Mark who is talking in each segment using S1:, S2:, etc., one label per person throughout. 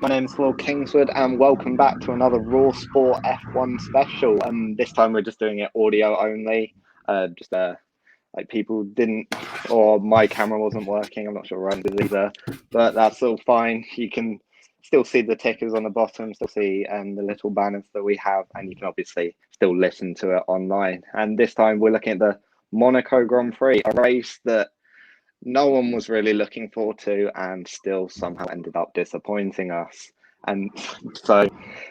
S1: My name's Will Kingswood, and welcome back to another Raw Sport F1 special. This time we're just doing it audio only. Like people didn't, or my camera wasn't working. I'm not sure Ryan's is either, but that's all fine. You can still see the tickers on the bottom, still see the little banners that we have, and you can obviously still listen to it online. And this time we're looking at the Monaco Grand Prix, a race that no one was really looking forward to and still somehow ended up disappointing us. And so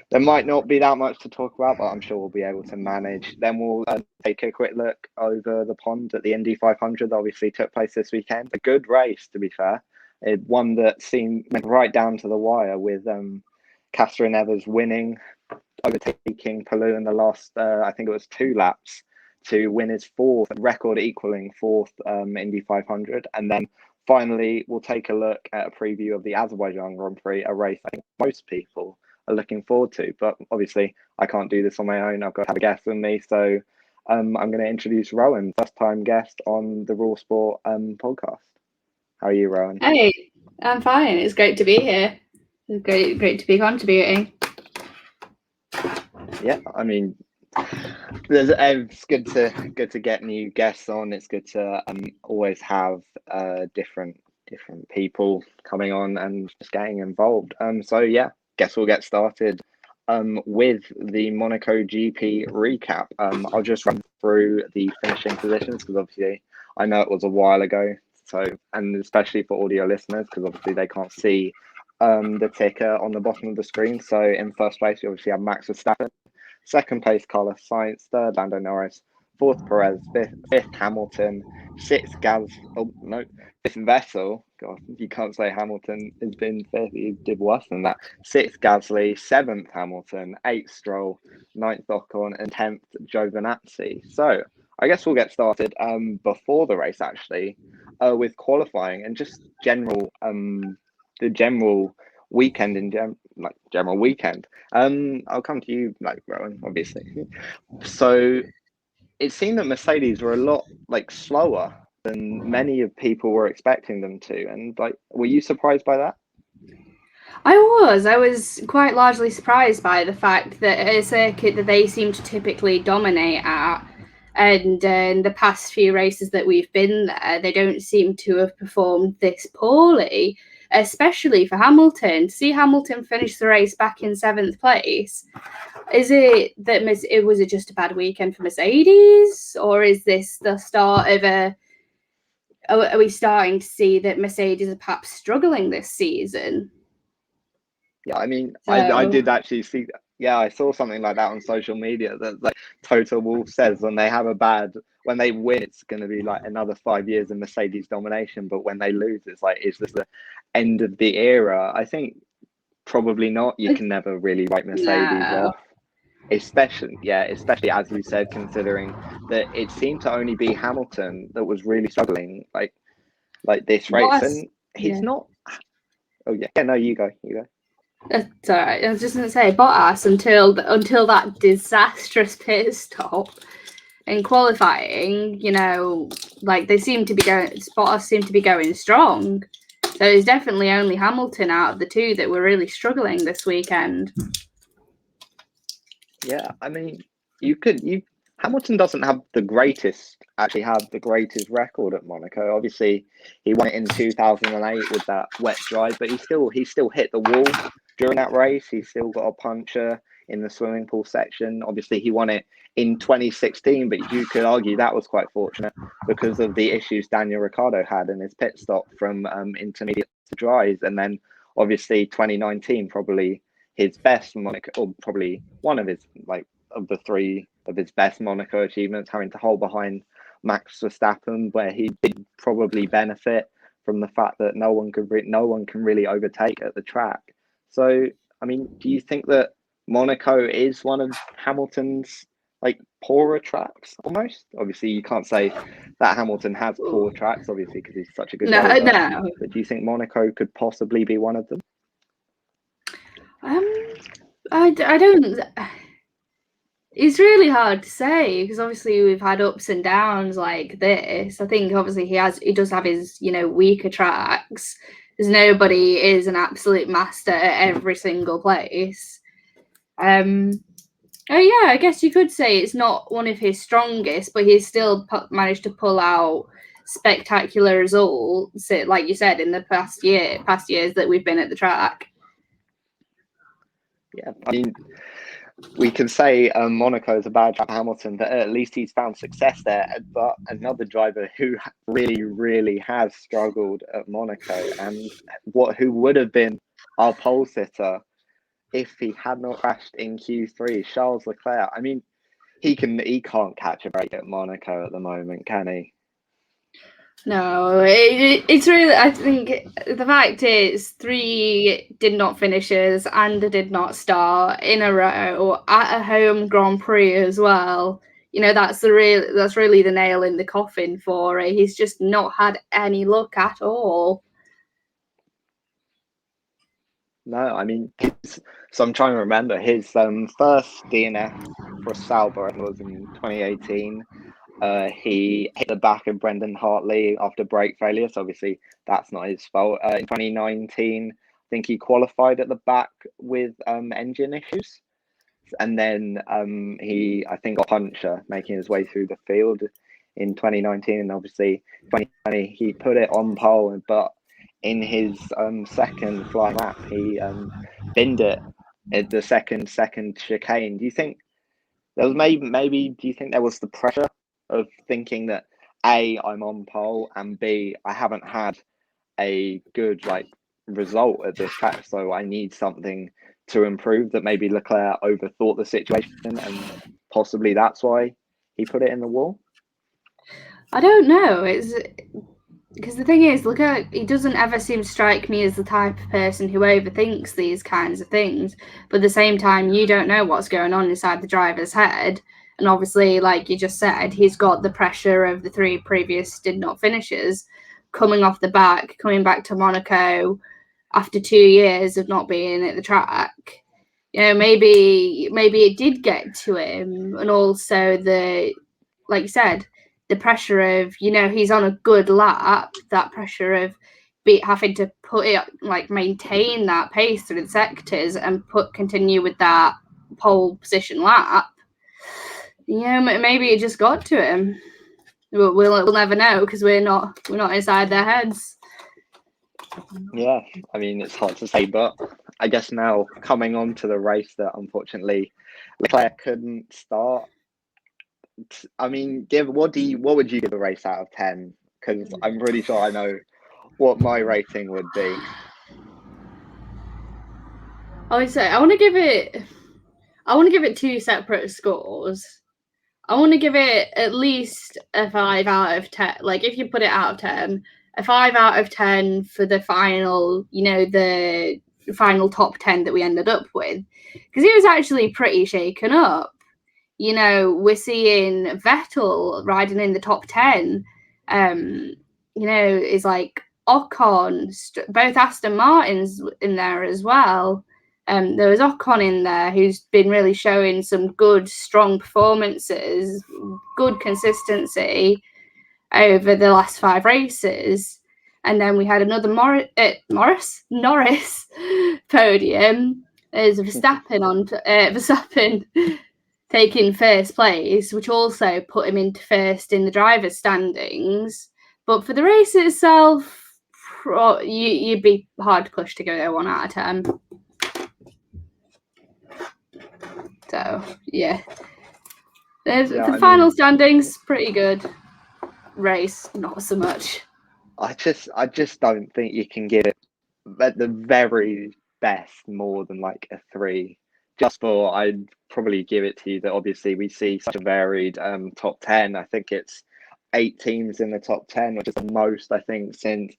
S1: there might not be that much to talk about, but I'm sure we'll be able to manage. Then we'll take a quick look over the pond at the Indy 500 that obviously took place this weekend. A good race, to be fair. One that went right down to the wire with Catherine Evers winning, overtaking Palou in the last, I think it was 2 laps, to win his record equaling fourth Indy 500. And then finally, we'll take a look at a preview of the Azerbaijan Grand Prix, a race I think most people are looking forward to. But obviously, I can't do this on my own. I've got to have a guest with me. So I'm going to introduce Rowan, first-time guest on the Raw Sport podcast. How are you, Rowan?
S2: Hey, I'm fine. It's great to be here. It's great to be contributing.
S1: Yeah, I mean, it's good to get new guests on. It's good to always have different people coming on and just getting involved. So yeah, guess we'll get started with the Monaco GP recap. I'll just run through the finishing positions because obviously I know it was a while ago. So, and especially for audio listeners, because obviously they can't see the ticker on the bottom of the screen. So in first place, you obviously have Max Verstappen. Second place, Carlos Sainz. Third, Lando Norris. Fourth, Perez. Fifth, Hamilton. Fifth, Vettel. God, you can't say Hamilton has been fifth. He did worse than that. Sixth, Gasly. Seventh, Hamilton. Eighth, Stroll. Ninth, Ocon. And 10th, Giovinazzi. So I guess we'll get started before the race, actually, with qualifying and just the general weekend general weekend. I'll come to you, Rowan, obviously. So it seemed that Mercedes were a lot slower than many of people were expecting them to, and were you surprised by that?
S2: I was quite largely surprised by the fact that a circuit that they seem to typically dominate at, and in the past few races that we've been there, they don't seem to have performed this poorly, especially for Hamilton. To see Hamilton finish the race back in 7th place, is it that was it just a bad weekend for Mercedes, or is this the start of are we starting to see that Mercedes are perhaps struggling this season?
S1: Yeah, I mean, I did actually see that. Yeah, I saw something like that on social media that Toto Wolff says when they win, it's going to be another 5 years of Mercedes domination. But when they lose, it's is this the end of the era? I think probably not. You can never really write Mercedes off. Especially as you said, considering that it seemed to only be Hamilton that was really struggling like this race. And he's not. Oh yeah, no, you go.
S2: That's all right. I was just going to say Bottas until that disastrous pit stop in qualifying. Bottas seemed to be going strong. So it's definitely only Hamilton out of the two that were really struggling this weekend.
S1: Yeah, I mean, Hamilton doesn't have the greatest record at Monaco. Obviously, he won it in 2008 with that wet drive, but he still hit the wall during that race. He still got a puncture in the swimming pool section. Obviously, he won it in 2016, but you could argue that was quite fortunate because of the issues Daniel Ricciardo had in his pit stop from intermediate to dries. And then obviously 2019, probably his best Monaco, or probably one of his of the three of his best Monaco achievements, having to hold behind Max Verstappen, where he did probably benefit from the fact that no one can really overtake at the track. So, I mean, do you think that Monaco is one of Hamilton's poorer tracks almost? Obviously, you can't say that Hamilton has poor tracks, obviously, because he's such a good driver.
S2: No.
S1: But do you think Monaco could possibly be one of them?
S2: I don't. It's really hard to say because obviously we've had ups and downs like this. I think obviously he does have his weaker tracks. because nobody is an absolute master at every single place. Oh yeah, I guess you could say it's not one of his strongest, but he's still managed to pull out spectacular results, like you said, in the past years that we've been at the track.
S1: Yeah, I mean, we can say Monaco is a bad track for Hamilton, but at least he's found success there. But another driver who really, really has struggled at Monaco, and who would have been our pole sitter if he had not crashed in Q3, Charles Leclerc. I mean, he can't catch a break at Monaco at the moment, can he?
S2: No, it's really, I think the fact is 3 did not finishes and did not start in a row at a home Grand Prix as well. You know, that's really the nail in the coffin for it. He's just not had any luck at all.
S1: No, I mean, so I'm trying to remember his first DNF for Sauber was in 2018. He hit the back of Brendan Hartley after brake failure, so obviously that's not his fault. In 2019, I think he qualified at the back with engine issues, and then he, I think, got a puncture making his way through the field in 2019, and obviously 2020 he put it on pole, but in his second flying lap he binned it at the second chicane. Do you think there was maybe do you think there was the pressure of thinking that A, I'm on pole, and B, I haven't had a good result at this track, so I need something to improve, that maybe Leclerc overthought the situation and possibly that's why he put it in the wall?
S2: I don't know. It's because the thing is, he doesn't ever seem to strike me as the type of person who overthinks these kinds of things. But at the same time, you don't know what's going on inside the driver's head. And obviously, like you just said, he's got the pressure of the 3 previous did not finishes coming off the back, coming back to Monaco after 2 years of not being at the track. You know, maybe it did get to him. And also like you said, the pressure of, you know, he's on a good lap, that pressure of having to maintain that pace through the sectors and continue with that pole position lap. Yeah, maybe it just got to him. We'll never know because we're not inside their heads.
S1: Yeah, I mean, it's hard to say, but I guess now coming on to the race that unfortunately Leclerc couldn't start. I mean, what would you give a race out of 10? Because I'm pretty sure I know what my rating would be.
S2: I would say I want to give it 2 separate scores. I want to give it at least a 5 out of 10. Like, if you put it out of 10, a 5 out of 10 for the final, you know, the final top 10 that we ended up with. Because he was actually pretty shaken up. You know, we're seeing Vettel riding in the top 10. You know, is like Ocon, both Aston Martins in there as well. There was Ocon in there who's been really showing some good, strong performances, good consistency over the last 5 races. And then we had another Norris podium. There's Verstappen taking first place, which also put him into first in the driver's standings. But for the race itself, you'd be hard pushed to go there 1 out of 10. So yeah, the final standings pretty good. Race not so much.
S1: I just don't think you can give it at the very best more than like a 3. Just for, I'd probably give it to you that obviously we see such a varied top 10. I think it's 8 teams in the top 10, which is the most I think since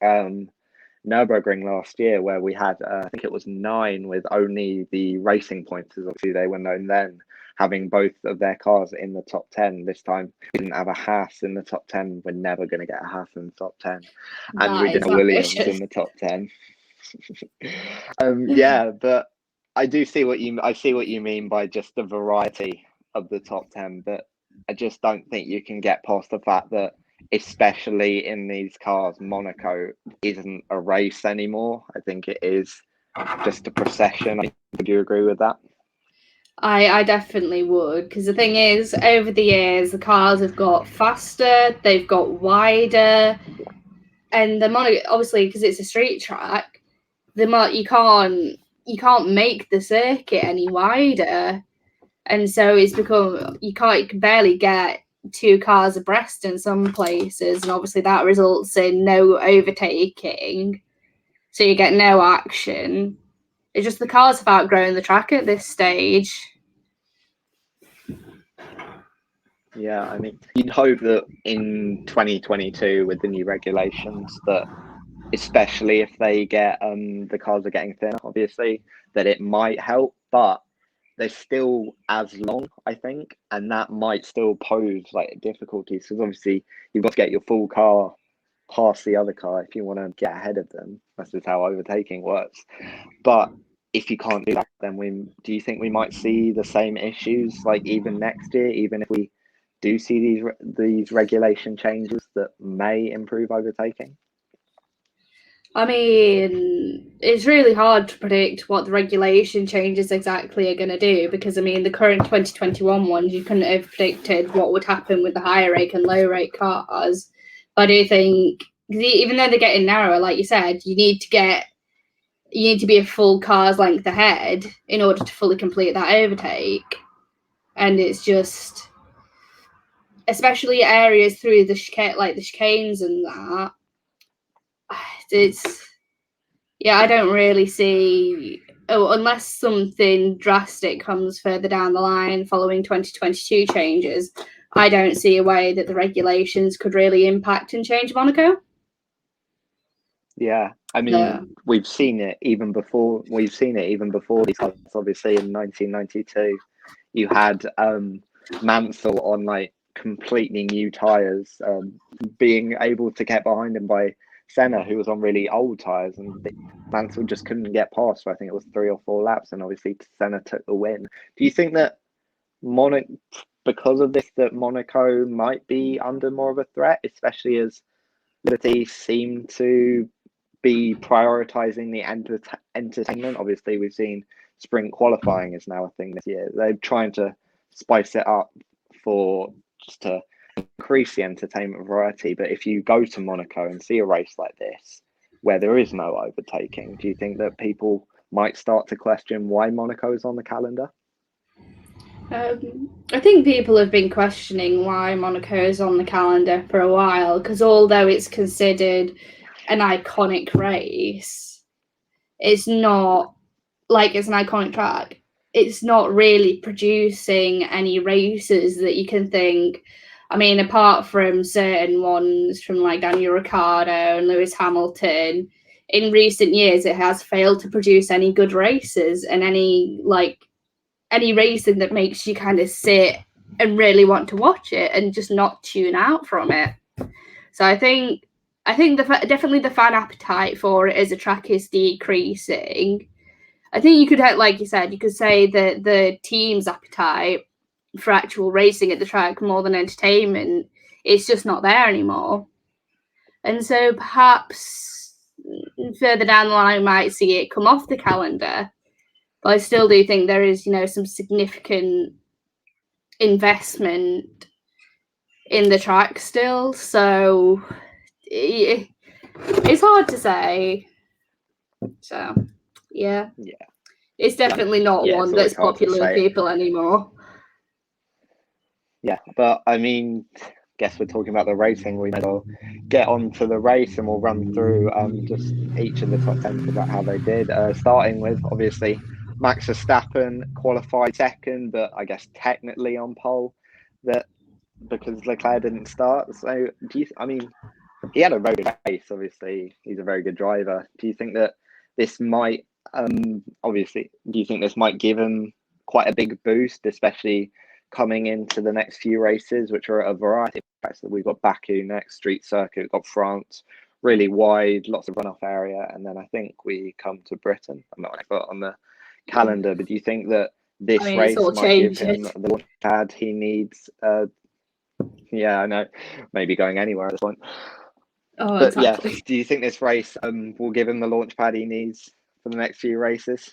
S1: Nürburgring last year, where we had I think it was 9 with only the Racing Points, as obviously they were known then, having both of their cars in the top 10. This time we didn't have a Haas in the top 10. We're never going to get a Haas in the top 10, and we didn't have Williams in the top 10. Yeah, but I see what you mean by just the variety of the top 10, but I just don't think you can get past the fact that especially in these cars, Monaco isn't a race anymore. I think it is just a procession. Would you agree with that?
S2: I definitely would, because the thing is, over the years, the cars have got faster, they've got wider, and the Monaco, obviously, because it's a street track, you can't make the circuit any wider, and so it's become you can barely get two cars abreast in some places, and obviously that results in no overtaking, so you get no action. It's just the cars have outgrown the track at this stage.
S1: Yeah, I mean, you'd hope that in 2022 with the new regulations that, especially if they get the cars are getting thinner, obviously, that it might help, but they're still as long, I think, and that might still pose like difficulties because obviously you've got to get your full car past the other car if you want to get ahead of them. That's just how overtaking works. But if you can't do that, then do you think we might see the same issues like even next year, even if we do see these regulation changes that may improve overtaking?
S2: I mean, it's really hard to predict what the regulation changes exactly are going to do because, I mean, the current 2021 ones, you couldn't have predicted what would happen with the higher rake and low rake cars. But I do think, even though they're getting narrower, like you said, you need to be a full car's length ahead in order to fully complete that overtake. And it's just, especially areas through the chicanes and that, I don't really see, unless something drastic comes further down the line following 2022 changes, I don't see a way that the regulations could really impact and change Monaco.
S1: Yeah, I mean, we've seen it even before. We've seen it even before these cars. Obviously, in 1992, you had Mansell on like completely new tires, being able to get behind him by Senna, who was on really old tires, and Mansell just couldn't get past. I think it was 3 or 4 laps, and obviously Senna took the win. Do you think that because of this, that Monaco might be under more of a threat, especially as Liberty seem to be prioritizing the entertainment? Obviously, we've seen sprint qualifying is now a thing this year. They're trying to spice it up just to increase the entertainment variety. But if you go to Monaco and see a race like this, where there is no overtaking, do you think that people might start to question why Monaco is on the calendar?
S2: I think people have been questioning why Monaco is on the calendar for a while, because although it's considered an iconic race, it's not like it's an iconic track. It's not really producing any races that you can think. I mean, apart from certain ones from like Daniel Ricciardo and Lewis Hamilton, in recent years it has failed to produce any good races and any racing that makes you kind of sit and really want to watch it and just not tune out from it. So I think definitely the fan appetite for it as a track is decreasing. I think you could, like you said, you could say that the team's appetite for actual racing at the track more than entertainment, it's just not there anymore. And so perhaps further down the line we might see it come off the calendar. But I still do think there is, some significant investment in the track still. So it's hard to say. So, yeah. It's definitely not one that's popular with people anymore.
S1: Yeah, but I mean, guess we're talking about the racing. We might all get on to the race and we'll run through just each of the top 10 about how they did. Starting with, obviously, Max Verstappen qualified second, but I guess technically on pole, that because Leclerc didn't start. So he had a very good race, obviously. He's a very good driver. Do you think that this might, do you think this might give him quite a big boost, especially coming into the next few races, which are a variety of tracks? We've got Baku next, street circuit, we've got France, really wide, lots of runoff area, and then I think we come to Britain. I'm not got on the calendar, but do you think that this race might give him the pad he needs Yeah, I know. Maybe going anywhere at this point.
S2: Oh,
S1: But
S2: exactly.
S1: yeah, do you think this race will give him the launch pad he needs for the next few races?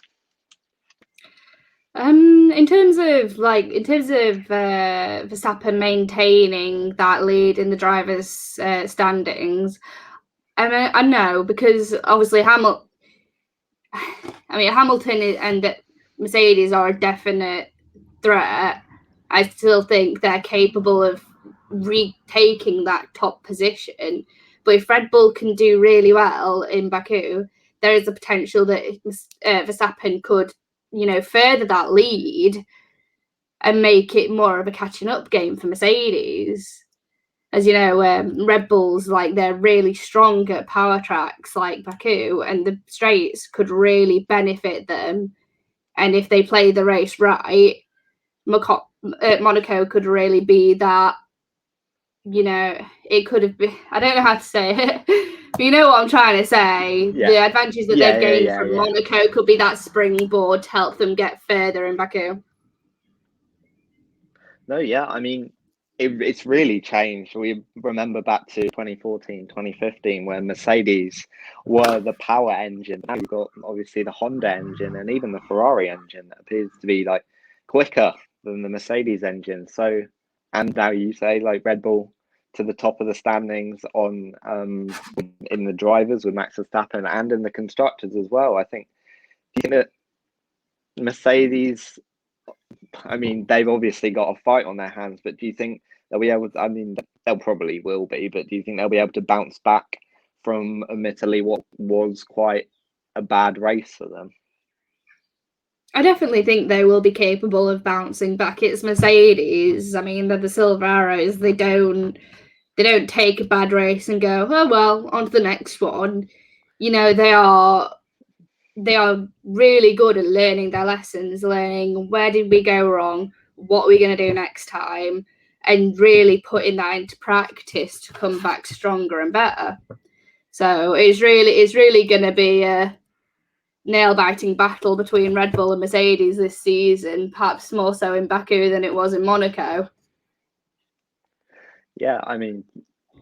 S2: In terms of Verstappen maintaining that lead in the drivers' standings, I know, because obviously Hamilton and Mercedes are a definite threat. I still think they're capable of retaking that top position. But if Red Bull can do really well in Baku, there is a potential that Verstappen could, further that lead and make it more of a catching up game for Mercedes. As you know, Red Bulls, they're really strong at power tracks like Baku, and the straights could really benefit them. And if they play the race right, Monaco could really be that. It could have been. I don't know how to say it, but you know what I'm trying to say.
S1: Yeah.
S2: The advantages that they've gained from Monaco could be that springboard to help them get further in Baku.
S1: No, yeah, I mean, it's really changed. We remember back to 2014, 2015, when Mercedes were the power engine. Now you've got obviously the Honda engine and even the Ferrari engine that appears to be quicker than the Mercedes engine. So, and now you say Red Bull to the top of the standings on in the drivers with Max Verstappen and in the constructors as well. I think, do you think that Mercedes, I mean, they've obviously got a fight on their hands, but do you think they'll be able to, I mean, they'll probably will be, but do you think they'll be able to bounce back from admittedly what was quite a bad race for them?
S2: I definitely think they will be capable of bouncing back. It's Mercedes. I mean, they're the Silver Arrows. They don't take a bad race and go, oh well, on to the next one. They are really good at learning their lessons, learning where did we go wrong, what are we going to do next time, and really putting that into practice to come back stronger and better. So it's really going to be a nail-biting battle between Red Bull and Mercedes this season, perhaps more so in Baku than it was in Monaco.
S1: Yeah, I mean,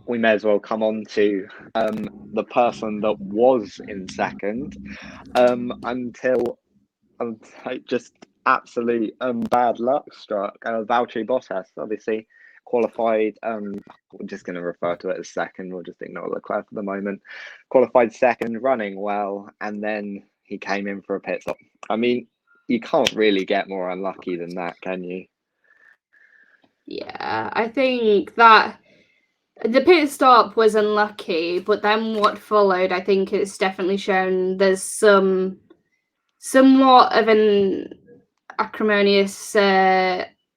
S1: we may as well come on to the person that was in second until just absolute bad luck struck. Valtteri Bottas obviously qualified. We're just going to refer to it as second. We'll just ignore Leclerc for the moment. Qualified second, running well, and then he came in for a pit stop. I mean, you can't really get more unlucky than that, can you?
S2: Yeah, I think that the pit stop was unlucky, but then what followed, I think it's definitely shown there's somewhat of an acrimonious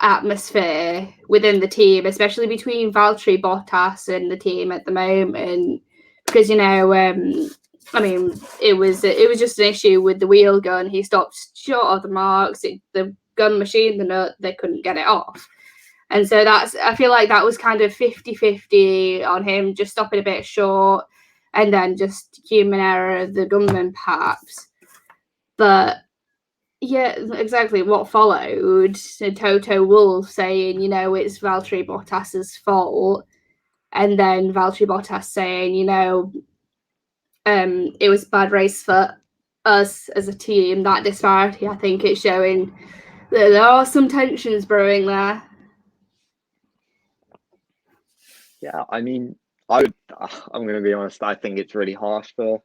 S2: atmosphere within the team, especially between Valtteri Bottas and the team at the moment, because I mean, it was just an issue with the wheel gun. He stopped short of the marks. The gun machine, the nut, they couldn't get it off. And so I feel like that was kind of 50-50 on him, just stopping a bit short, and then just human error of the gunman perhaps. But yeah, exactly what followed. Toto Wolff saying, it's Valtteri Bottas's fault. And then Valtteri Bottas saying, it was a bad race for us as a team. That disparity, I think it's showing that there are some tensions brewing there.
S1: Yeah, I mean, I'm going to be honest, I think it's really harsh for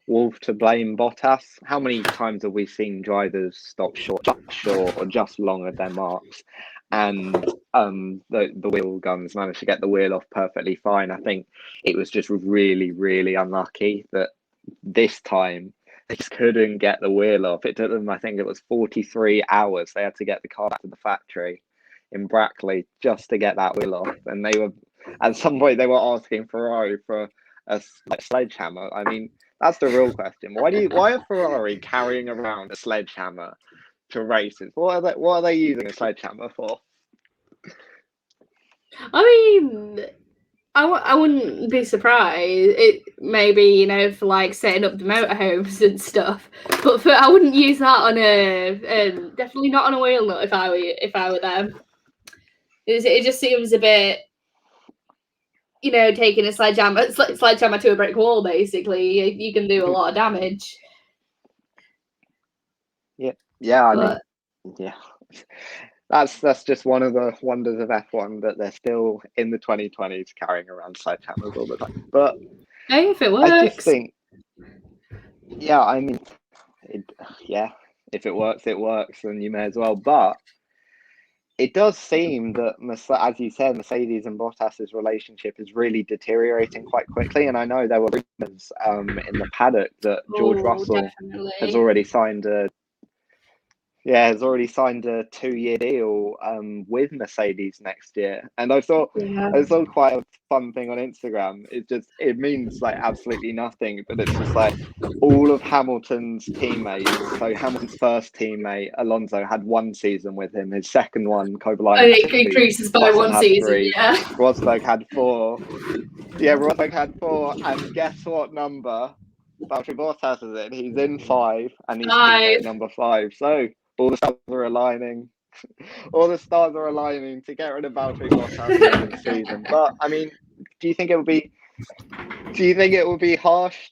S1: Wolff to blame Bottas. How many times have we seen drivers stop short or just long of their marks, and the wheel guns managed to get the wheel off perfectly fine? I think it was just really, really unlucky that this time they just couldn't get the wheel off. It took them, I think it was 43 hours. They had to get the car back to the factory in Brackley just to get that wheel off, and they were at some point they were asking Ferrari for a sledgehammer. I mean, that's the real question. Why are Ferrari carrying around a sledgehammer to races? What are they using a sledgehammer for?
S2: I mean, I wouldn't be surprised. It maybe for setting up the motorhomes and stuff, but I wouldn't use that on definitely not on a wheel nut if I were them. It just seems a bit taking a sledgehammer to a brick wall, basically. You can do a lot of damage.
S1: Yeah, I mean, yeah. That's just one of the wonders of F1, that they're still in the 2020s carrying around sledgehammers all the time. But
S2: hey, if it works.
S1: I just think, yeah, I mean, if it works, it works, and you may as well. But it does seem that, as you said, Mercedes and Bottas's relationship is really deteriorating quite quickly. And I know there were rumors in the paddock that George Russell has already signed a 2-year deal with Mercedes next year. And I saw quite a fun thing on Instagram. It means like absolutely nothing, but it's just like all of Hamilton's teammates. So Hamilton's first teammate, Alonso, had 1 season with him. His second one, Kovalainen,
S2: it increases by 1 season.
S1: 3.
S2: Yeah.
S1: Rosberg had 4. Yeah, Rosberg had 4. And guess what number Valtteri Bottas is in? He's in 5, and he's teammate number 5. So all the stars are aligning. All the stars are aligning to get rid of Valtteri Bottas this season. But I mean, do you think it would be harsh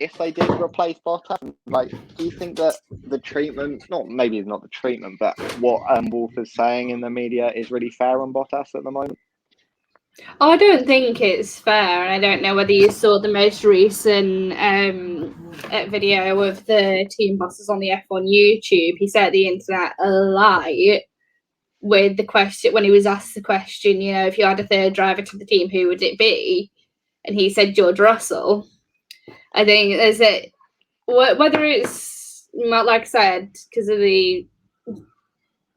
S1: if they did replace Bottas? Like, do you think that the treatment, maybe not the treatment, but what Wolff is saying in the media is really fair on Bottas at the moment?
S2: I don't think it's fair. I don't know whether you saw the most recent video of the team bosses on the F1 YouTube. He set the internet alight with the question, when he was asked the question, if you had a third driver to the team, who would it be? And he said George Russell. I think whether it's, like I said, because of the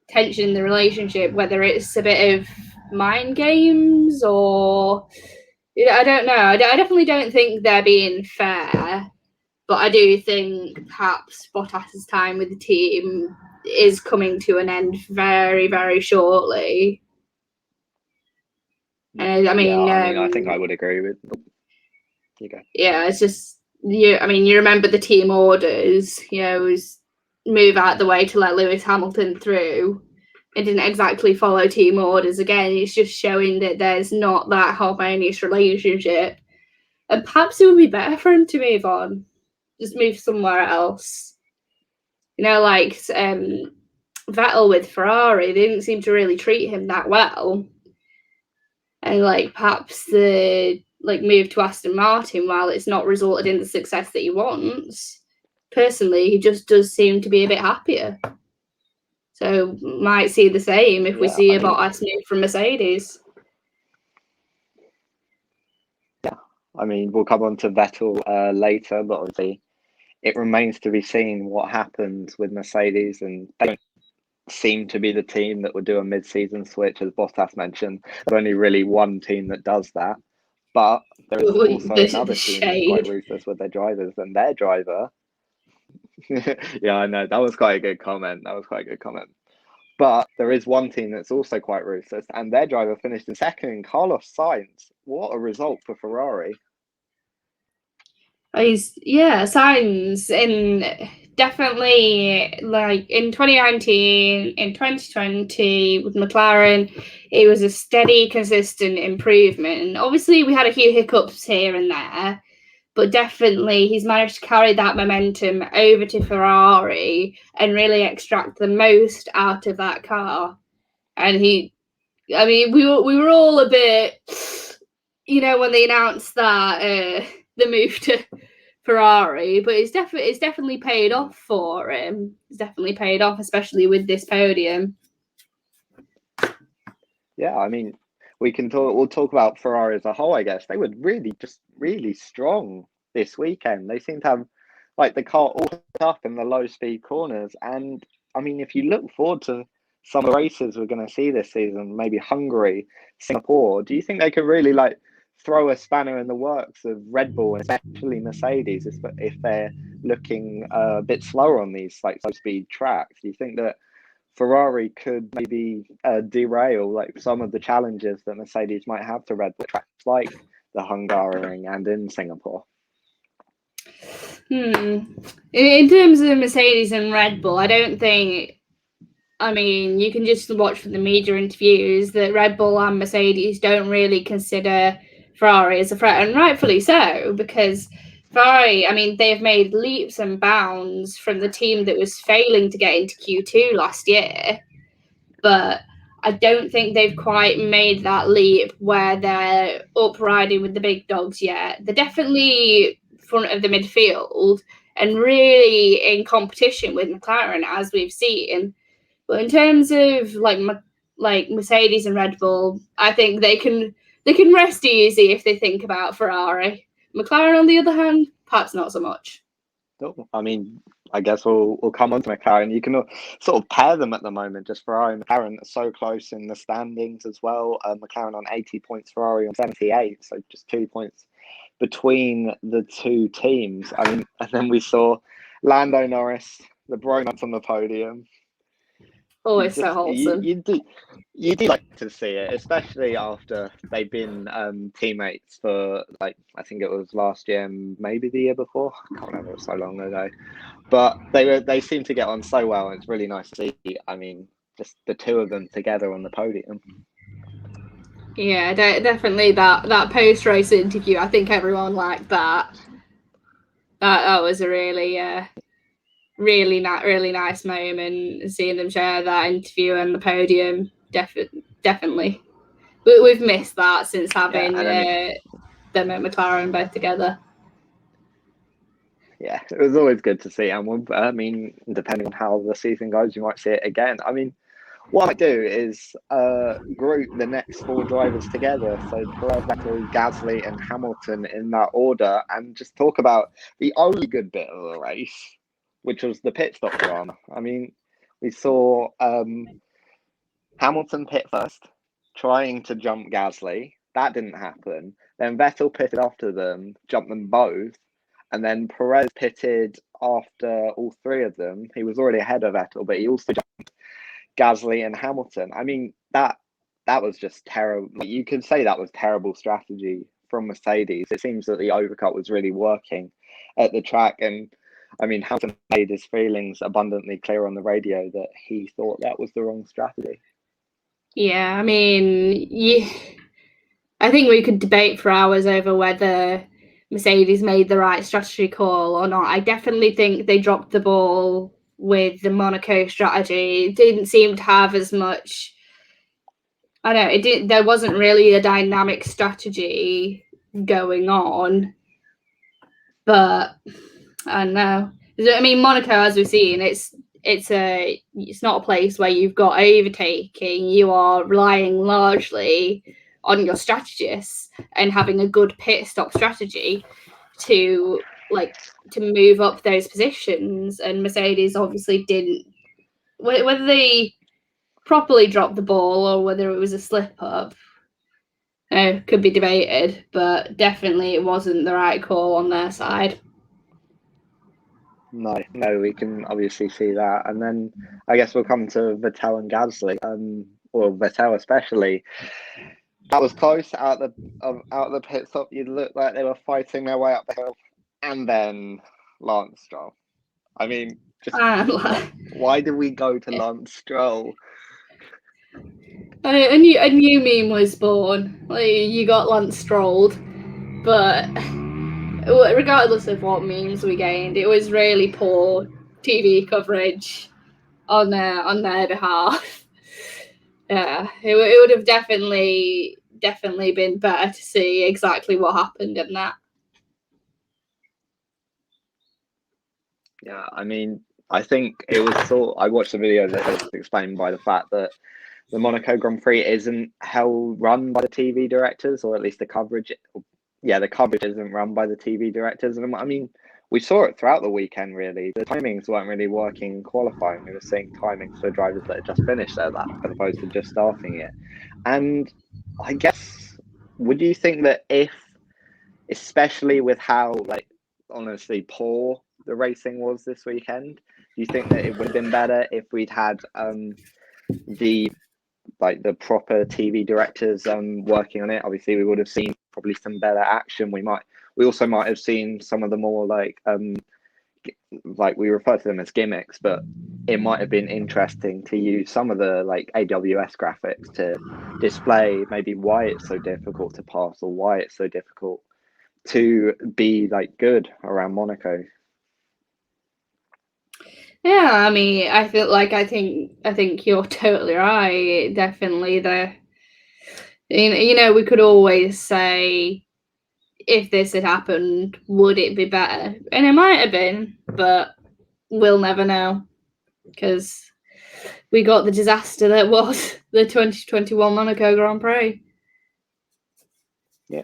S2: tension in the relationship, whether it's a bit of mind games or I don't know. I definitely don't think they're being fair, but I do think perhaps Bottas's time with the team is coming to an end very, very shortly. And
S1: I think I would agree with you. Go.
S2: Yeah, it's just you remember the team orders, was move out the way to let Lewis Hamilton through. It didn't exactly follow team orders. Again, it's just showing that there's not that harmonious relationship. And perhaps it would be better for him to move on. Just move somewhere else. Like Vettel with Ferrari, they didn't seem to really treat him that well. And perhaps the move to Aston Martin, while it's not resulted in the success that he wants, personally, he just does seem to be a bit happier. So might see the same if we see a Bottas move from Mercedes.
S1: Yeah, I mean, we'll come on to Vettel later, but obviously it remains to be seen what happens with Mercedes, and they don't seem to be the team that would do a mid-season switch, as Bottas mentioned. There's only really one team that does that, but there is also another team that's quite ruthless with their drivers, and their driver. Yeah, I know. That was quite a good comment. But there is one team that's also quite ruthless, and their driver finished in second, Carlos Sainz. What a result for Ferrari.
S2: Sainz definitely in 2019, in 2020 with McLaren, it was a steady, consistent improvement. Obviously, we had a few hiccups here and there, but definitely he's managed to carry that momentum over to Ferrari and really extract the most out of that car. And we were all a bit, when they announced that the move to Ferrari, but it's definitely paid off for him. It's definitely paid off, especially with this podium. Yeah,
S1: I mean, we'll talk about Ferrari as a whole, I guess. They were really strong this weekend. They seem to have the car all up in the low speed corners. And I mean, if you look forward to some of the races we're going to see this season, maybe Hungary, Singapore, do you think they could really throw a spanner in the works of Red Bull, and especially Mercedes, if they're looking a bit slower on these low speed tracks? Do you think that Ferrari could maybe derail some of the challenges that Mercedes might have to Red Bull tracks like the Hungaroring and in Singapore?
S2: In terms of Mercedes and Red Bull, I don't think. I mean, you can just watch from the media interviews that Red Bull and Mercedes don't really consider Ferrari as a threat, and rightfully so, because Ferrari, I mean, they've made leaps and bounds from the team that was failing to get into Q2 last year, but I don't think they've quite made that leap where they're up riding with the big dogs yet. They're definitely front of the midfield and really in competition with McLaren, as we've seen. But in terms of like Mercedes and Red Bull, I think they can rest easy if they think about Ferrari. McLaren, on the other hand, perhaps not so much.
S1: I mean, I guess we'll come on to McLaren. You can sort of pair them at the moment. Just Ferrari and McLaren are so close in the standings as well. McLaren on 80 points, Ferrari on 78, so just 2 points between the two teams. I mean, and then we saw Lando Norris, the bromance on the podium.
S2: Always so wholesome.
S1: You do like to see it, especially after they've been teammates for, like, I think it was last year and maybe the year before. I can't remember, it was so long ago. But they seem to get on so well, and it's really nice to see. I mean, just the two of them together on the podium.
S2: Yeah, definitely that post race interview. I think everyone liked that. That was a really nice moment, seeing them share that interview and the podium. Definitely, we've missed that since having them at McLaren both together.
S1: Yeah, it was always good to see. And I mean, depending on how the season goes, you might see it again. I mean, what I might do is group the next 4 drivers together. So Perez, Vettel, Gasly, and Hamilton in that order, and just talk about the only good bit of the race, which was the pit stop drama. I mean, we saw Hamilton pit first, trying to jump Gasly. That didn't happen. Then Vettel pitted after them, jumped them both. And then Perez pitted after all 3 of them. He was already ahead of Vettel, but he also jumped Gasly and Hamilton. I mean, that was just terrible. You could say that was terrible strategy from Mercedes. It seems that the overcut was really working at the track. And I mean, Hamilton made his feelings abundantly clear on the radio that he thought that was the wrong strategy.
S2: Yeah, I mean, I think we could debate for hours over whether Mercedes made the right strategy call or not. I definitely think they dropped the ball with the Monaco strategy. It didn't seem to have as much. I don't know. It did. There wasn't really a dynamic strategy going on, but I don't know. I mean, Monaco, as we've seen, it's not a place where you've got overtaking. You are relying largely on your strategists and having a good pit stop strategy to move up those positions. And Mercedes obviously didn't. Whether they properly dropped the ball or whether it was a slip up, could be debated. But definitely, it wasn't the right call on their side.
S1: No, we can obviously see that. And then I guess we'll come to Vettel and Gasly, or Vettel especially. That was close out the pit stop. You looked like they were fighting their way up the hill, and then Lance Stroll. I mean, just why did we go to Lance Stroll?
S2: A new meme was born. Like, you got Lance Strolled, but regardless of what memes we gained, it was really poor TV coverage on their behalf. Yeah, it would have definitely been better to see exactly what happened in that.
S1: Yeah, I mean, I think it was I watched a video that was explained by the fact that the Monaco Grand Prix isn't run by the TV directors, or at least the coverage. Yeah, the coverage isn't run by the TV directors. And I mean, we saw it throughout the weekend, really. The timings weren't really working in qualifying. We were seeing timings for drivers that had just finished their lap as opposed to just starting it. And I guess, would you think that especially with how, honestly, poor the racing was this weekend, do you think that it would have been better if we'd had the proper TV directors working on it? Obviously, we would have seen probably some better action. We also might have seen some of the more like we refer to them as gimmicks, but it might have been interesting to use some of the like AWS graphics to display maybe why it's so difficult to pass or why it's so difficult to be like good around Monaco.
S2: Yeah, I mean, I think you're totally right. Definitely, we could always say, if this had happened, would it be better? And it might have been, but we'll never know, because we got the disaster that was the 2021 Monaco Grand Prix.
S1: Yeah.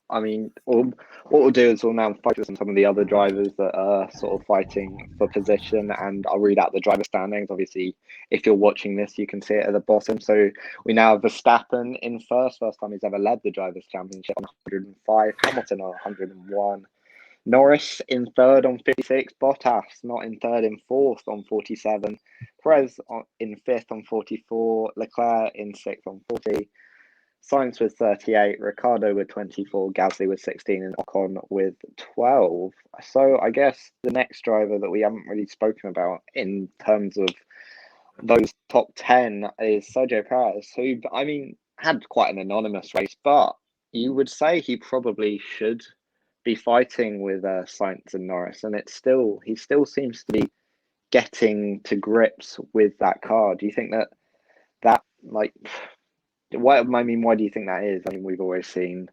S1: I mean, what we'll do is we'll now focus on some of the other drivers that are sort of fighting for position, and I'll read out the driver standings. Obviously, if you're watching this, you can see it at the bottom. So we now have Verstappen in first time he's ever led the Drivers' Championship on 105, Hamilton on 101, Norris in third on 56, Bottas not in third, in fourth on 47, Perez in fifth on 44, Leclerc in sixth on 40. Sainz with 38, Ricciardo with 24, Gasly with 16, and Ocon with 12. So I guess the next driver that we haven't really spoken about in terms of those top 10 is Sergio Perez, who, I mean, had quite an anonymous race, but you would say he probably should be fighting with Sainz and Norris, and he still seems to be getting to grips with that car. Do you think that like... Why do you think that is? I mean, we've always seen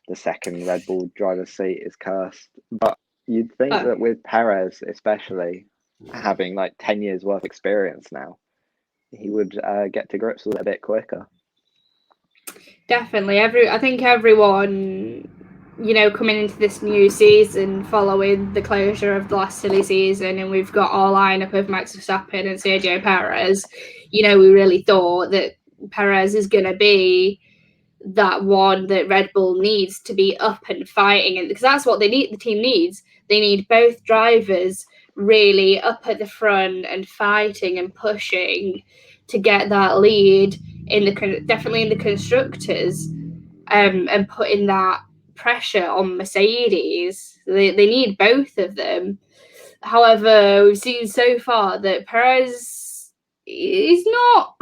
S1: the second Red Bull driver's seat is cursed, but you'd think that with Perez, especially having like 10 years worth of experience now, he would get to grips with it a bit quicker.
S2: Definitely, I think everyone, coming into this new season, following the closure of the last silly season, and we've got our lineup of Max Verstappen and Sergio Perez. We really thought that Perez is going to be that one that Red Bull needs to be up and fighting, and because that's what they need. The team needs. They need both drivers really up at the front and fighting and pushing to get that lead definitely in the constructors, and putting that pressure on Mercedes. They need both of them. However, we've seen so far that Perez is not.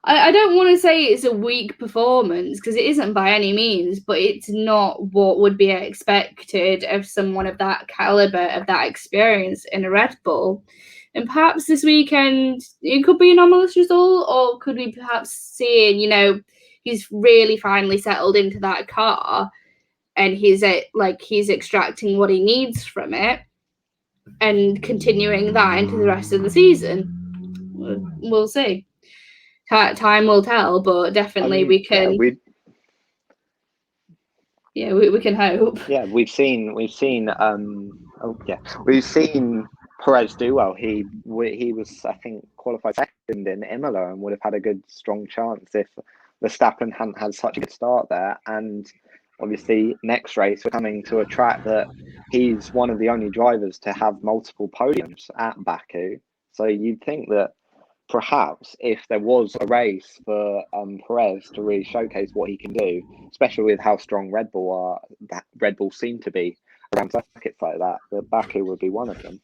S2: I don't want to say it's a weak performance, because it isn't by any means, but it's not what would be expected of someone of that caliber, of that experience in a Red Bull. And perhaps this weekend it could be an anomalous result, or could we perhaps see, he's really finally settled into that car, and he's extracting what he needs from it and continuing that into the rest of the season. We'll see. Time will tell, but definitely we can. We can hope.
S1: Yeah, we've seen Perez do well. He was, I think, qualified second in Imola and would have had a good strong chance if Verstappen hadn't had such a good start there. And obviously, next race we're coming to a track that he's one of the only drivers to have multiple podiums at Baku. So you'd think that perhaps if there was a race for Perez to really showcase what he can do, especially with how strong Red Bull are, that Red Bull seem to be around circuits like that Baku would be one of them.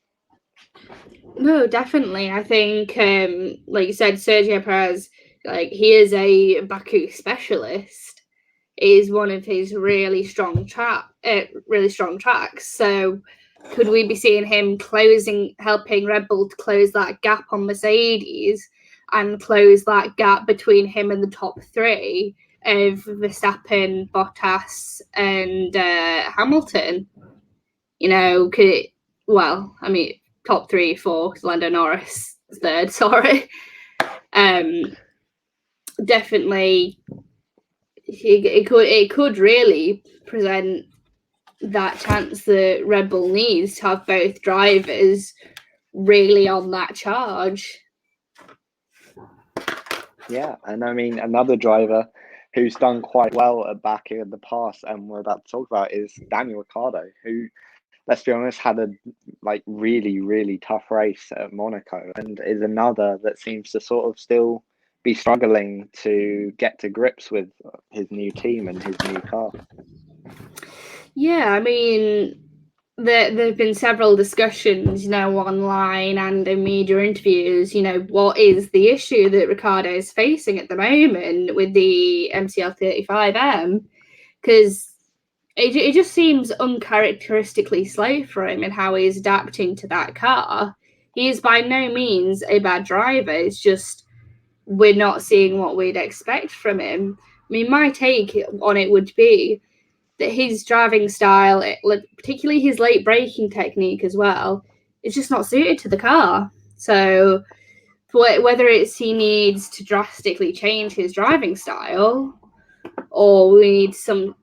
S2: No, definitely. I think, like you said, Sergio Perez, he is a Baku specialist. It is one of his really strong tracks. So could we be seeing him helping Red Bull to close that gap on Mercedes and close that gap between him and the top three of Verstappen, Bottas, and Hamilton? Top 3, 4, Lando Norris third. Sorry. Definitely, it could really present that chance that Red Bull needs to have both drivers really on that charge.
S1: Yeah, and I mean, another driver who's done quite well at Baku in the past, and we're about to talk about, is Daniel Ricciardo, who, let's be honest, had a really, really tough race at Monaco, and is another that seems to sort of still be struggling to get to grips with his new team and his new car.
S2: Yeah, I mean, there have been several discussions, online and in media interviews, what is the issue that Ricciardo is facing at the moment with the MCL 35M? Because it just seems uncharacteristically slow for him and how he's adapting to that car. He is by no means a bad driver. It's just we're not seeing what we'd expect from him. I mean, my take on it would be that his driving style, particularly his late braking technique as well, is just not suited to the car. So whether it's he needs to drastically change his driving style, or we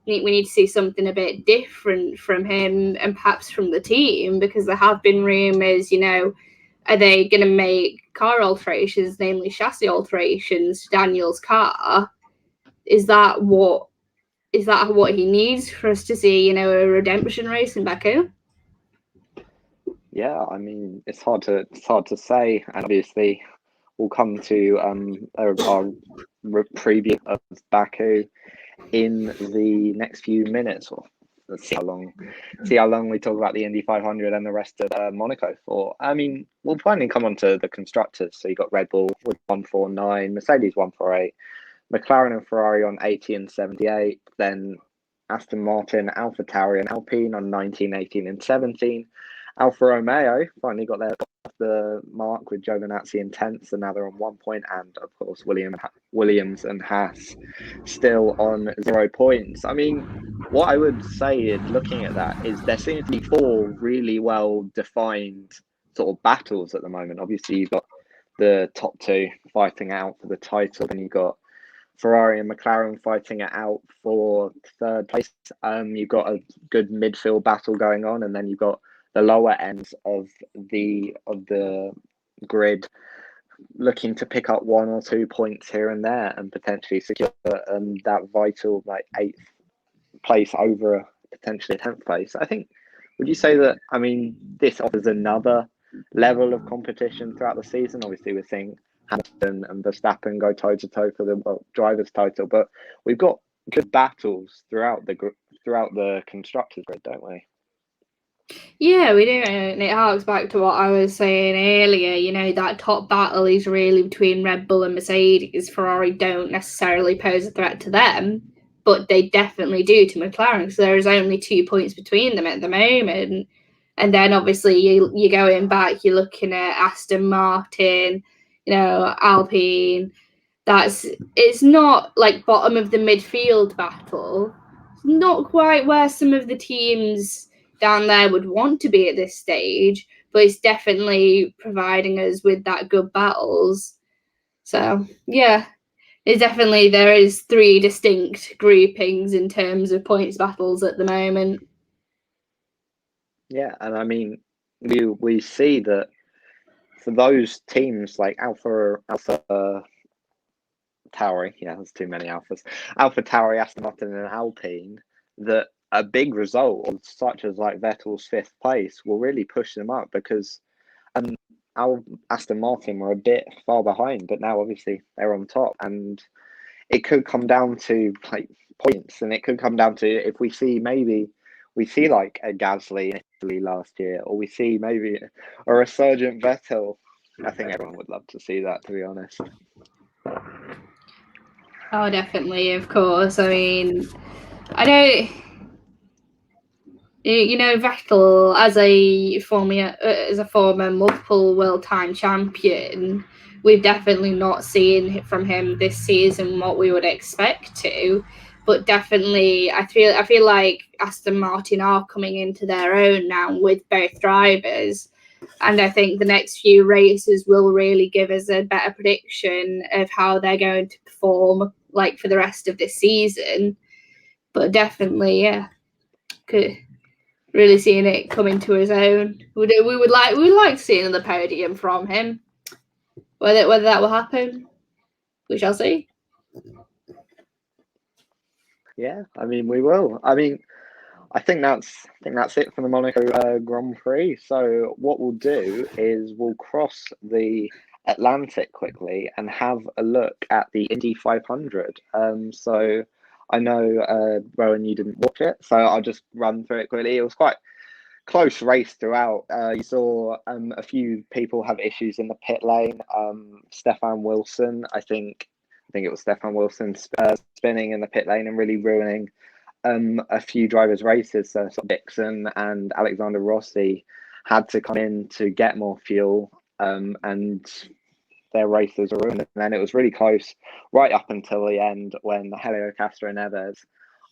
S2: need to see something a bit different from him and perhaps from the team, because there have been rumours, are they going to make car alterations, namely chassis alterations to Daniel's car? Is that what he needs for us to see, a redemption race in Baku?
S1: Yeah, I mean, it's hard to say, and obviously we'll come to our preview of Baku in the next few minutes. Or let's see how long we talk about the Indy 500 and the rest of Monaco for. I mean, we'll finally come on to the constructors. So you got Red Bull with 149, Mercedes 148, McLaren and Ferrari on 80 and 78, then Aston Martin, AlphaTauri and Alpine on 19, 18 and 17. Alfa Romeo finally got their off the mark with Giovinazzi in 10th, and now they're on 1 point, and of course Williams and Haas still on 0 points. I mean, what I would say is, looking at that, is there seems to be 4 really well defined sort of battles at the moment. Obviously, you've got the top 2 fighting out for the title, and you've got Ferrari and McLaren fighting it out for 3rd place. You've got a good midfield battle going on, and then you've got the lower ends of the grid looking to pick up 1 or 2 points here and there and potentially secure that vital 8th place over potentially 10th place. I think, would you say that, I mean, this offers another level of competition throughout the season? Obviously, we're seeing Hamilton and Verstappen go toe-to-toe for the driver's title, but we've got good battles throughout the constructors grid, don't we?
S2: Yeah, we do, and it harks back to what I was saying earlier. That top battle is really between Red Bull and Mercedes. Ferrari don't necessarily pose a threat to them, but they definitely do to McLaren. So there's only 2 points between them at the moment. And then obviously you're going back, you're looking at Aston Martin, Alpine. It's not like bottom of the midfield battle. It's not quite where some of the teams down there would want to be at this stage, but it's definitely providing us with that good battles. So yeah, there is 3 distinct groupings in terms of points battles at the moment.
S1: Yeah, and I mean, we see that for those teams like Alpha Tauri, yeah, there's too many Alphas, Alpha Tauri, Aston Martin and Alpine, that a big result such as like Vettel's 5th place will really push them up, because Aston Martin were a bit far behind, but now obviously they're on top, and it could come down to like points, and it could come down to if we see like a Gasly in Italy last year, or we see maybe a resurgent Vettel. I think everyone would love to see that, to be honest.
S2: Oh, definitely, of course. I mean, I don't. Vettel, as a former multiple world time champion, we've definitely not seen from him this season what we would expect to. But definitely, I feel like Aston Martin are coming into their own now with both drivers, and I think the next few races will really give us a better prediction of how they're going to perform, like for the rest of this season. But definitely, yeah, really seeing it come into his own. We would like to see another podium from him. Whether that will happen, we shall see.
S1: Yeah, I mean, we will. I mean, I think that's it for the Monaco Grand Prix. So what we'll do is we'll cross the Atlantic quickly and have a look at the Indy 500. So I know, Rowan, you didn't watch it, so I'll just run through it quickly. It was quite close race throughout. You saw a few people have issues in the pit lane. Stefan Wilson, I think it was Stefan Wilson spinning in the pit lane and really ruining a few drivers' races. So Dixon and Alexander Rossi had to come in to get more fuel, and their races were ruined. And then it was really close right up until the end when Helio Castro Neves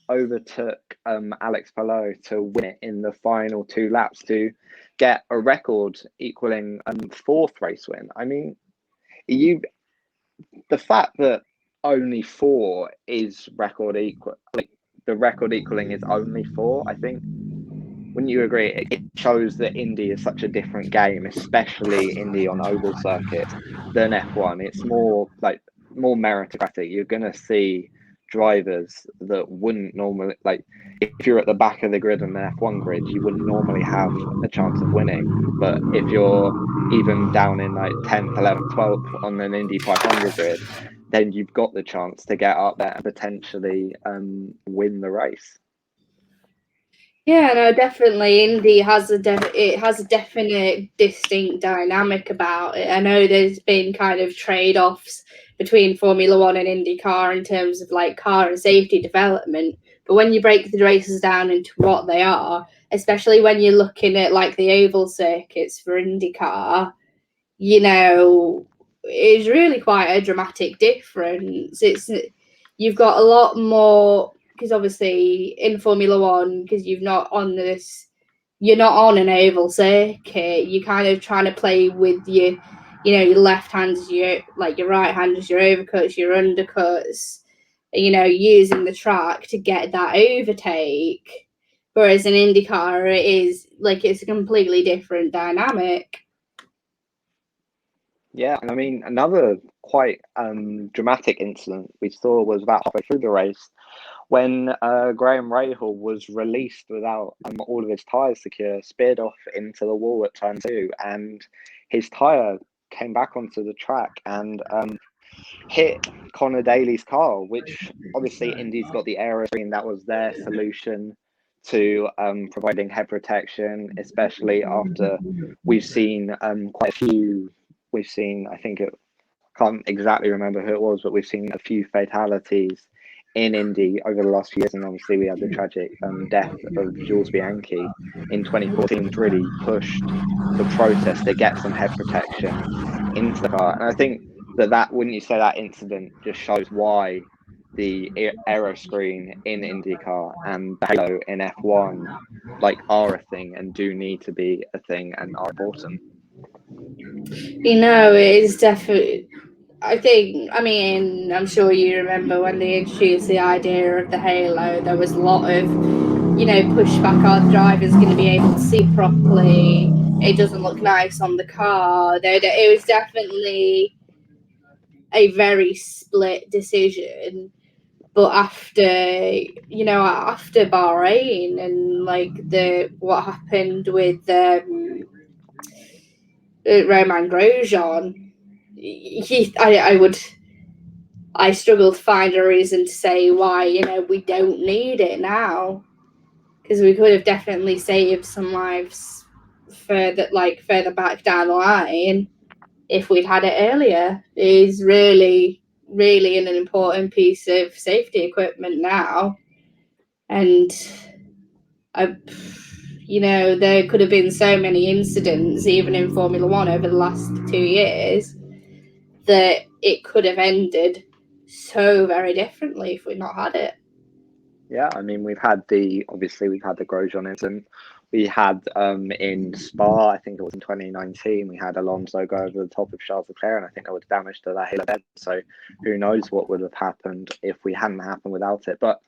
S1: overtook Alex Palou to win it in the final 2 laps to get a record equaling 4th race win. I mean, the fact that only 4 is record equal, like the record equaling is only 4, I think, wouldn't you agree? It shows that Indy is such a different game, especially Indy on oval circuit, than F1. It's more meritocratic. You're going to see drivers that wouldn't normally, like, if you're at the back of the grid on the F1 grid, you wouldn't normally have a chance of winning. But if you're even down in like 10th, 11th, 12th on an Indy 500 grid, then you've got the chance to get up there and potentially win the race.
S2: Yeah, no, definitely. Indy has a definite, distinct dynamic about it. I know there's been kind of trade-offs between Formula One and IndyCar in terms of like car and safety development, but when you break the races down into what they are, especially when you're looking at like the oval circuits for IndyCar, you know, it's really quite a dramatic difference. You've got a lot more. Because obviously in Formula One, because you're not on an oval circuit. You're kind of trying to play with your left hand as your right hand as your overcuts, your undercuts. Using the track to get that overtake. Whereas in IndyCar, it's a completely different dynamic.
S1: Yeah, and I mean, another quite dramatic incident we saw was about halfway through the race when Graham Rahal was released without all of his tyres secure, speared off into the wall at turn 2, and his tyre came back onto the track and hit Connor Daly's car, which obviously Indy's got the aero screen. That was their solution to providing head protection, especially after we've seen quite a few. We've seen, I think can't exactly remember who it was, but we've seen a few fatalities in Indy over the last few years, and obviously we had the tragic death of Jules Bianchi in 2014, which really pushed the process to get some head protection into the car. And I think that wouldn't you say that incident just shows why the aero screen in IndyCar and the halo in F1 are a thing and do need to be a thing and are important.
S2: It is definitely. I'm sure you remember when they introduced the idea of the halo, there was a lot of, pushback. Are the drivers going to be able to see properly? It doesn't look nice on the car. It was definitely a very split decision. But after Bahrain and what happened with Roman Grosjean, I struggle to find a reason to say why we don't need it now, because we could have definitely saved some lives further back down the line if we'd had it earlier. It is really, really an important piece of safety equipment now, and there could have been so many incidents even in Formula One over the last 2 years that it could have ended so very differently if we'd not had it.
S1: Yeah, I mean, we've had the Grosjean incident. We had in Spa, I think it was in 2019, we had Alonso go over the top of Charles Leclerc, and I think there was damage to that halo then. So who knows what would have happened if we hadn't happened without it. But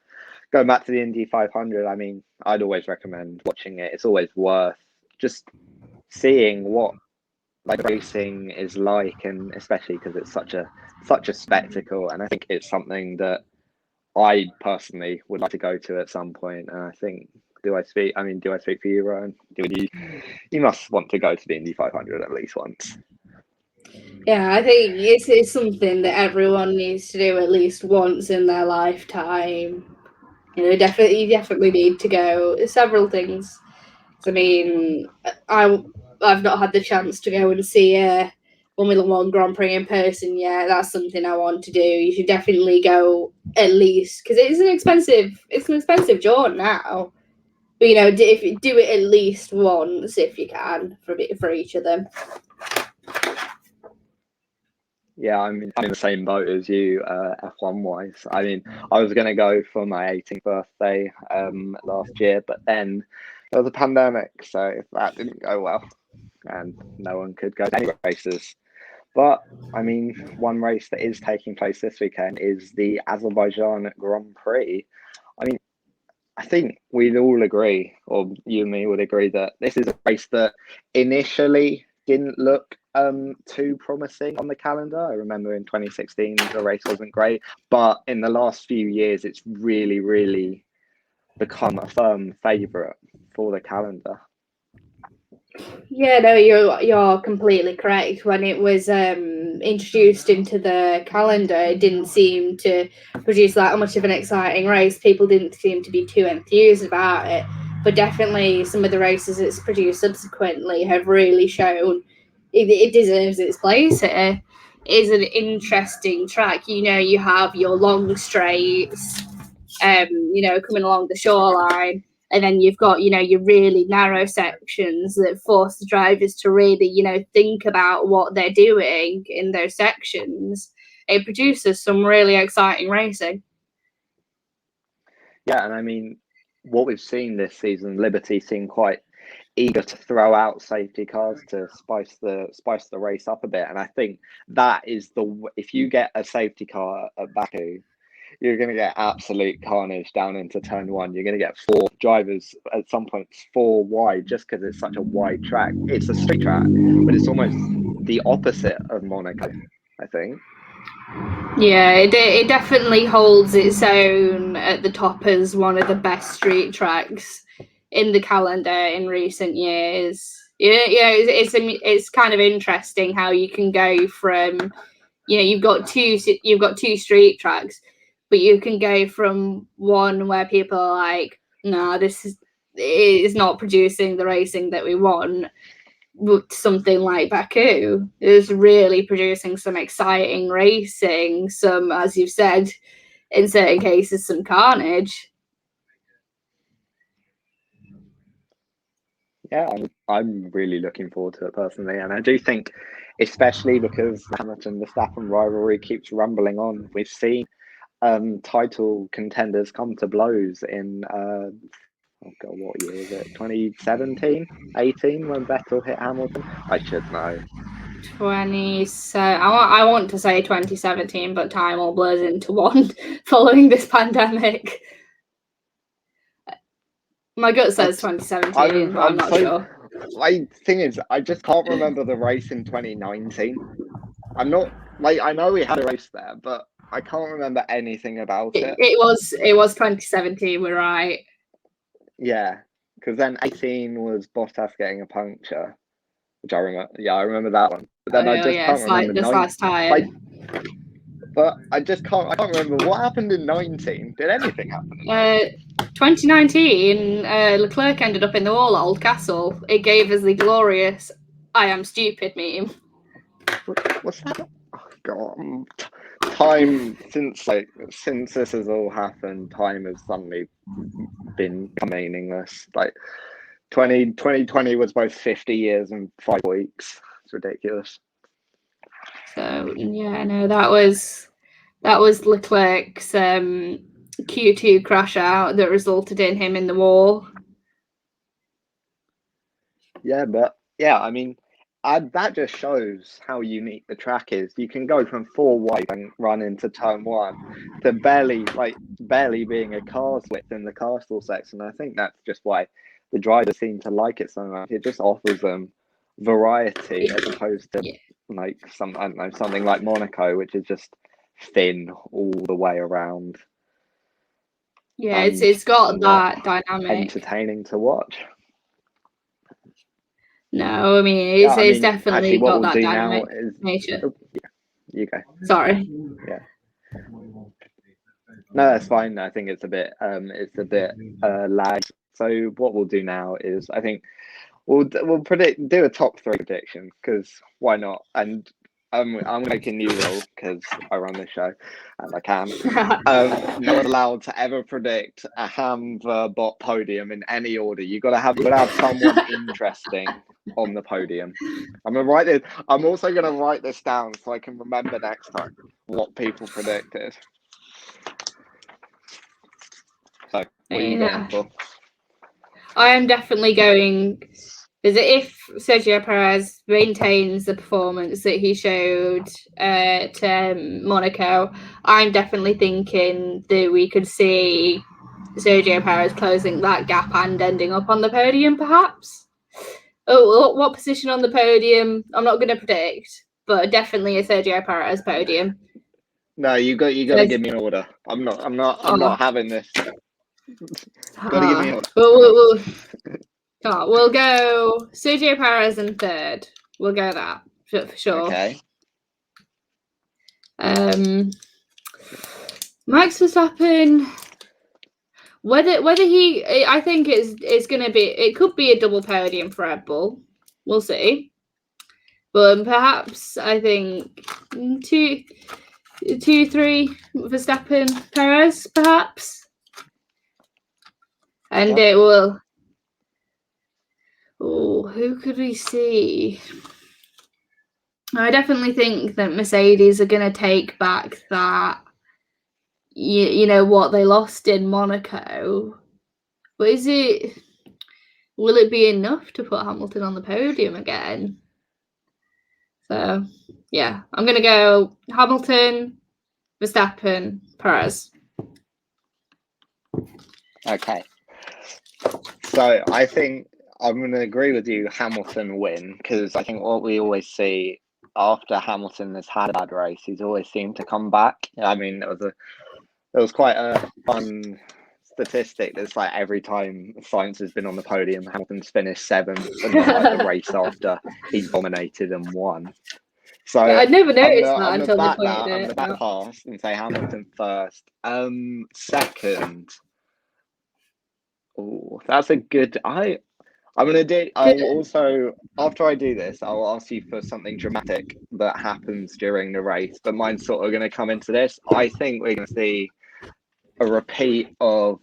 S1: going back to the Indy 500, I mean, I'd always recommend watching it. It's always worth just seeing what racing is like, and especially because it's such a spectacle. And I think it's something that I personally would like to go to at some point. And I think, do I speak for you, Rowan? You must want to go to the Indy 500 at least once.
S2: Yeah, I think it's something that everyone needs to do at least once in their lifetime. You definitely need to go. Several things. I mean, I've not had the chance to go and see Formula One Grand Prix in person yet. That's something I want to do. You should definitely go at least, because it's an expensive jaunt now. But if you do it at least once if you can for each of them.
S1: Yeah, I'm in the same boat as you, F1 wise. I mean, I was going to go for my 18th birthday last year, but then there was a pandemic, so that didn't go well, and no one could go to any races. But I mean, one race that is taking place this weekend is the Azerbaijan Grand Prix. I mean, I think we'd all agree, or you and me would agree, that this is a race that initially didn't look too promising on the calendar. I remember in 2016 the race wasn't great, but in the last few years it's really, really become a firm favourite for the calendar.
S2: Yeah, no, you're completely correct. When it was introduced into the calendar, it didn't seem to produce that much of an exciting race. People didn't seem to be too enthused about it. But definitely some of the races it's produced subsequently have really shown it deserves its place here. It is an interesting track. You have your long straights, coming along the shoreline. And then you've got, your really narrow sections that force the drivers to really, think about what they're doing in those sections. It produces some really exciting racing.
S1: Yeah, and I mean, what we've seen this season, Liberty seem quite eager to throw out safety cars to spice the race up a bit. And I think that is if you get a safety car at Baku, you're going to get absolute carnage down into turn one. You're going to get 4 drivers at some points 4 wide just because it's such a wide track. It's a straight track, but it's almost the opposite of Monaco, I think.
S2: Yeah, it definitely holds its own at the top as one of the best street tracks in the calendar in recent years. It's kind of interesting how you can go from, you've got two street tracks, but you can go from one where people are like, no, this is not producing the racing that we want, with something like Baku is really producing some exciting racing, some, as you've said, in certain cases, some carnage.
S1: Yeah, I'm really looking forward to it personally, and I do think, especially because the Hamilton-Verstappen rivalry keeps rumbling on, we've seen title contenders come to blows in oh god, what year was it? 2017, 18 when Vettel hit Hamilton. I should know.
S2: I want to say 2017, but time all blurs into one following this pandemic. My gut says 2017, but I'm not sure.
S1: My thing is, I just can't remember the race in 2019. I'm not I know we had a race there, but I can't remember anything about it.
S2: It was 2017. We're right.
S1: Yeah, because then 18 was Bottas getting a puncture, which I remember. Yeah, I remember that one. But then I just can't remember
S2: this last time.
S1: But I can't remember what happened in 19. Did anything happen?
S2: 2019, Leclerc ended up in the wall at Old Castle. It gave us the glorious "I am stupid" meme.
S1: What's that? Oh god, time since this has all happened, time has suddenly been meaningless. 2020 was both 50 years and 5 weeks. It's ridiculous.
S2: So yeah, no, that was Leclerc's Q2 crash out that resulted in him in the wall.
S1: Yeah, but yeah, I mean, that just shows how unique the track is. You can go from 4 wide and run into turn one to barely being a car's width in the castle section. I think that's just why the drivers seem to like it so much. It just offers them variety as opposed to I don't know, something like Monaco, which is just thin all the way around.
S2: Yeah, it's got that dynamic.
S1: Entertaining to watch.
S2: No, I mean it's definitely
S1: actually,
S2: got that dynamic nature.
S1: Oh, yeah, you go.
S2: Sorry.
S1: Yeah. No, that's fine. I think it's a bit lagged, So what we'll do now is, I think we'll do a top 3 prediction, because why not? And I'm making new rule because I run this show and I can. No one's allowed to ever predict a Ham bot podium in any order. You've got to have someone interesting on the podium. I'm gonna write this. I'm also gonna write this down so I can remember next time what people predicted. So, what are you going for?
S2: I am definitely going. Is it if Sergio Perez maintains the performance that he showed at Monaco? I'm definitely thinking that we could see Sergio Perez closing that gap and ending up on the podium, perhaps. Oh, what position on the podium? I'm not going to predict, but definitely a Sergio Perez podium.
S1: No, you got to give me an order. I'm not having this. Got to give me an order.
S2: We'll go Sergio Perez in 3rd. We'll go that for sure.
S1: Okay.
S2: Max Verstappen. Whether he, I think it's going to be. It could be a double podium for Red Bull. We'll see. But perhaps I think 2-3 Verstappen Perez, perhaps, and it will. Oh, who could we see? I definitely think that Mercedes are going to take back that, you know, what they lost in Monaco. But will it be enough to put Hamilton on the podium again? So, yeah, I'm going to go Hamilton, Verstappen, Perez.
S1: Okay. So I think I'm going to agree with you, Hamilton win, because I think what we always see after Hamilton has had a bad race, he's always seemed to come back. I mean, it was quite a fun statistic. It's like every time Sainz has been on the podium, Hamilton's finished 7th, and then like the race after he dominated and won. So
S2: I never noticed that until
S1: they
S2: pointed it.
S1: I'm gonna back past and say Hamilton 1st. 2nd. Oh, that's a good. I'm gonna do. I'll also, after I do this, I'll ask you for something dramatic that happens during the race. But mine's sort of gonna come into this. I think we're gonna see a repeat of,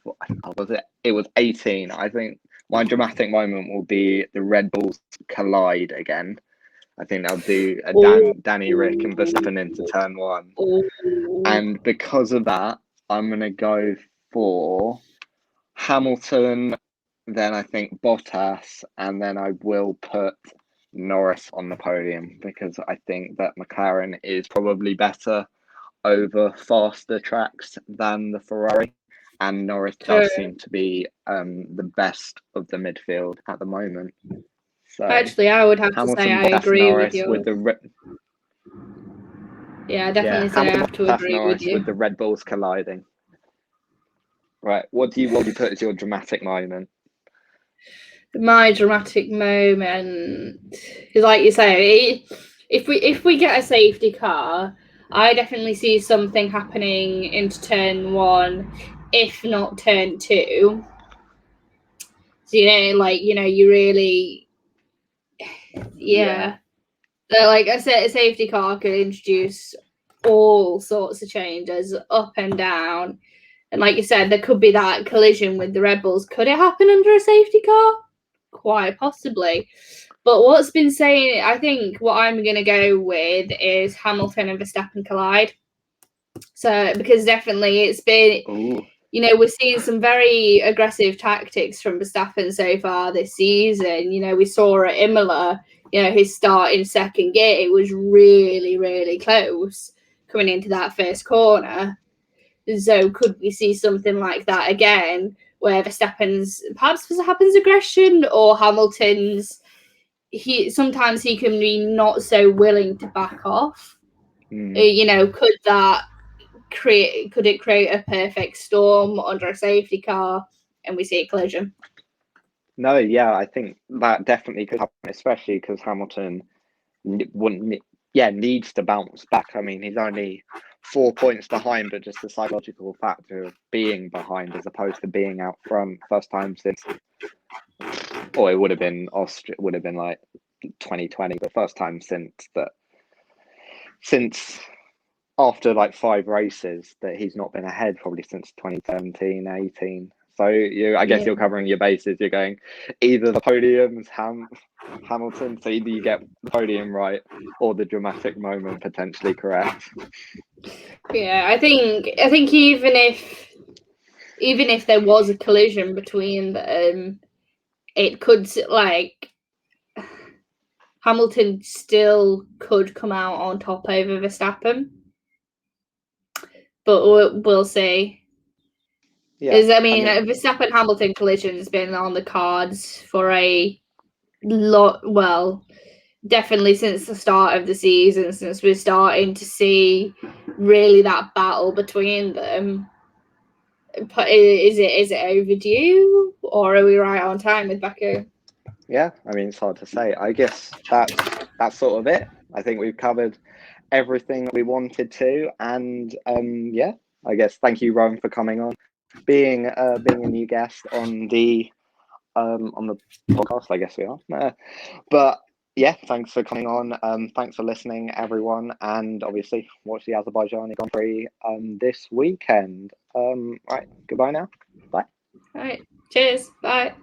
S1: was it? It was 18. I think my dramatic moment will be the Red Bulls collide again. I think they'll do a Danny, Rick, and Verstappen into turn 1. And because of that, I'm gonna go for Hamilton, then I think Bottas, and then I will put Norris on the podium, because I think that McLaren is probably better over faster tracks than the Ferrari, and Norris does seem to be the best of the midfield at the moment. So
S2: actually, I would have to say I agree
S1: Norris
S2: with you.
S1: I
S2: definitely say I have to agree
S1: Norris
S2: with you.
S1: with the Red Bulls colliding. Right, what do you put as your dramatic moment?
S2: My dramatic moment is, like you say, if we get a safety car, I definitely see something happening into turn 1, if not turn 2. So you really, yeah. So, like I said, a safety car could introduce all sorts of changes up and down. And like you said, there could be that collision with the Red Bulls. Could it happen under a safety car? Quite possibly. But what's been saying, I think what I'm going to go with is Hamilton and Verstappen collide. So, because definitely it's been, we're seeing some very aggressive tactics from Verstappen so far this season. We saw at Imola, his start in 2nd gear, it was really, really close coming into that first corner. So could we see something like that again, where Verstappen's aggression, or Hamilton's, sometimes he can be not so willing to back off. Could it create a perfect storm under a safety car and we see a collision?
S1: No, yeah, I think that definitely could happen, especially because Hamilton needs to bounce back. I mean, he's only 4 points behind, but just the psychological factor of being behind as opposed to being out front, first time since or it would have been Austria, would have been like 2020, the first time since after like 5 races that he's not been ahead probably since 2017, 18. So I guess you're covering your bases. You're going either the podiums, Hamilton, so either you get the podium right or the dramatic moment potentially correct.
S2: Yeah, I think even if there was a collision between them, it could, like, Hamilton still could come out on top over Verstappen, but we'll see.
S1: Yeah,
S2: I mean, a Verstappen Hamilton collision has been on the cards for a lot. Well, definitely since the start of the season, since we're starting to see really that battle between them. Is it overdue, or are we right on time with Baku?
S1: Yeah, I mean, it's hard to say. I guess that's sort of it. I think we've covered everything that we wanted to, and yeah, I guess thank you, Rowan, for coming on, being a new guest on the podcast. I guess we are, but yeah, thanks for coming on. Thanks for listening, everyone, and obviously watch the Azerbaijan Grand Prix this weekend. Right, goodbye now. Bye.
S2: All right, cheers, bye.